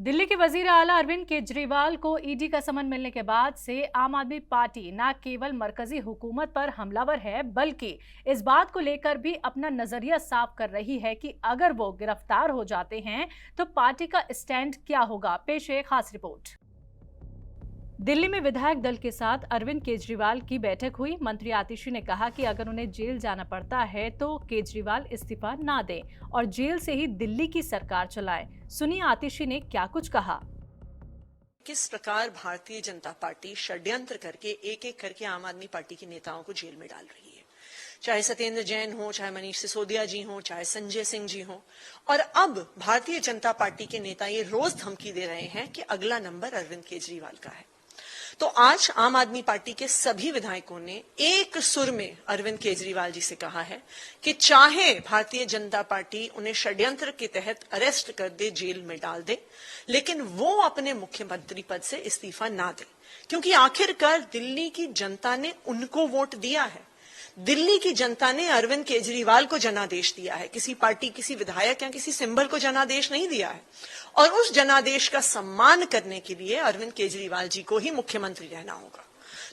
दिल्ली के वजीर आला अरविंद केजरीवाल को ईडी का समन मिलने के बाद से आम आदमी पार्टी न केवल मरकजी हुकूमत पर हमलावर है, बल्कि इस बात को लेकर भी अपना नजरिया साफ कर रही है कि अगर वो गिरफ्तार हो जाते हैं तो पार्टी का स्टैंड क्या होगा। पेश है खास रिपोर्ट। दिल्ली में विधायक दल के साथ अरविंद केजरीवाल की बैठक हुई। मंत्री आतिशी ने कहा कि अगर उन्हें जेल जाना पड़ता है तो केजरीवाल इस्तीफा ना दें और जेल से ही दिल्ली की सरकार चलाएं। सुनिए आतिशी ने क्या कुछ कहा। किस प्रकार भारतीय जनता पार्टी षड्यंत्र करके एक एक करके आम आदमी पार्टी के नेताओं को जेल में डाल रही है, चाहे सत्येंद्र जैन हो, चाहे मनीष सिसोदिया जी हो, चाहे संजय सिंह जी हो। और अब भारतीय जनता पार्टी के नेता ये रोज धमकी दे रहे हैं कि अगला नंबर अरविंद केजरीवाल का है। तो आज आम आदमी पार्टी के सभी विधायकों ने एक सुर में अरविंद केजरीवाल जी से कहा है कि चाहे भारतीय जनता पार्टी उन्हें षड्यंत्र के तहत अरेस्ट कर दे, जेल में डाल दे, लेकिन वो अपने मुख्यमंत्री पद से इस्तीफा ना दे, क्योंकि आखिरकार दिल्ली की जनता ने उनको वोट दिया है। दिल्ली की जनता ने अरविंद केजरीवाल को जनादेश दिया है, किसी पार्टी, किसी विधायक या किसी सिंबल को जनादेश नहीं दिया है। और उस जनादेश का सम्मान करने के लिए अरविंद केजरीवाल जी को ही मुख्यमंत्री रहना होगा।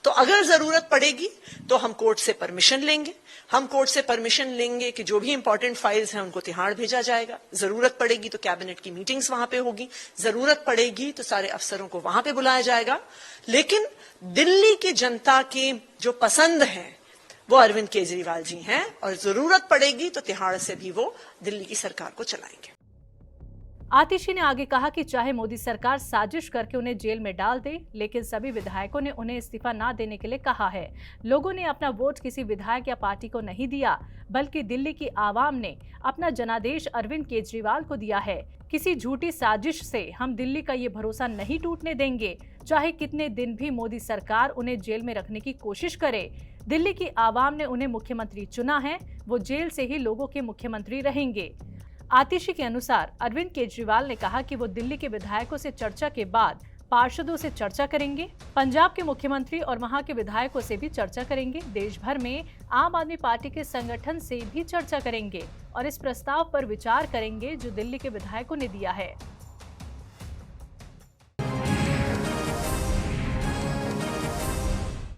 तो अगर जरूरत पड़ेगी तो हम कोर्ट से परमिशन लेंगे। हम कोर्ट से परमिशन लेंगे कि जो भी इंपॉर्टेंट फाइल्स हैं उनको तिहाड़ भेजा जाएगा। जरूरत पड़ेगी तो कैबिनेट की मीटिंग्स वहां पे होगी। जरूरत पड़ेगी तो सारे अफसरों को वहां पे बुलाया जाएगा। लेकिन दिल्ली की जनता की जो पसंद है वो अरविंद केजरीवाल जी हैं, और जरूरत पड़ेगी तो तिहाड़ से भी वो दिल्ली की सरकार को चलाएंगे। आतिशी ने आगे कहा कि चाहे मोदी सरकार साजिश करके उन्हें जेल में डाल दे, लेकिन सभी विधायकों ने उन्हें इस्तीफा ना देने के लिए कहा है। लोगों ने अपना वोट किसी विधायक या पार्टी को नहीं दिया, बल्कि दिल्ली की आवाम ने अपना जनादेश अरविंद केजरीवाल को दिया है। किसी झूठी साजिश से हम दिल्ली का ये भरोसा नहीं टूटने देंगे, चाहे कितने दिन भी मोदी सरकार उन्हें जेल में रखने की कोशिश करे। दिल्ली की आवाम ने उन्हें मुख्यमंत्री चुना है, वो जेल से ही लोगों के मुख्यमंत्री रहेंगे। आतिशी के अनुसार अरविंद केजरीवाल ने कहा कि वो दिल्ली के विधायकों से चर्चा के बाद पार्षदों से चर्चा करेंगे, पंजाब के मुख्यमंत्री और वहां के विधायकों से भी चर्चा करेंगे, देश भर में आम आदमी पार्टी के संगठन से भी चर्चा करेंगे और इस प्रस्ताव पर विचार करेंगे जो दिल्ली के विधायकों ने दिया है।